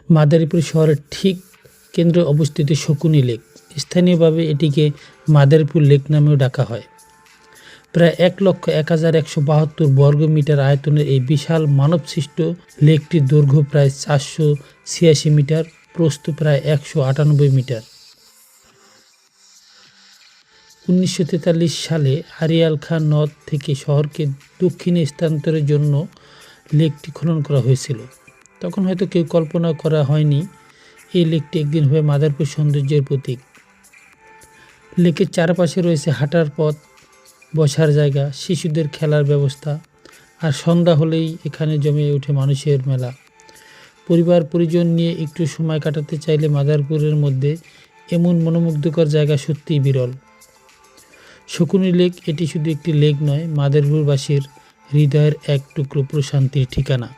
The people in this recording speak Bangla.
মাদারীপুর শহরের ঠিক কেন্দ্রে অবস্থিত শকুনি লেক। স্থানীয়ভাবে এটিকে মাদারীপুর লেক নামেও ডাকা হয়। প্রায় ১,০১,১৭২ বর্গমিটার আয়তনের এই বিশাল মানবসৃষ্ট লেকটির দৈর্ঘ্য প্রায় ৪৮৬ মিটার, প্রস্থ প্রায় ১৯৮ মিটার। ১৯৪৩ সালে আড়িয়াল খাঁ নদ থেকে শহরকে দক্ষিণে স্থানান্তরের জন্য লেকটি খনন করা হয়েছিল। তখন হয়তো কেউ কল্পনা করা হয়নি এই লেকটি একদিন হবে মাদারীপুর সৌন্দর্যের প্রতীক। লেকের চারপাশে রয়েছে হাঁটার পথ, বসার জায়গা, শিশুদের খেলার ব্যবস্থা, আর সন্ধ্যা হলেই এখানে জমে ওঠে মানুষের মেলা। পরিবার পরিজন নিয়ে একটু সময় কাটাতে চাইলে মাদারীপুরের মধ্যে এমন মনোমুগ্ধকর জায়গা সত্যিই বিরল। শকুনি লেক এটি শুধু একটি লেক নয়, মাদারীপুরবাসীর হৃদয়ের এক টুকরো প্রশান্তির ঠিকানা।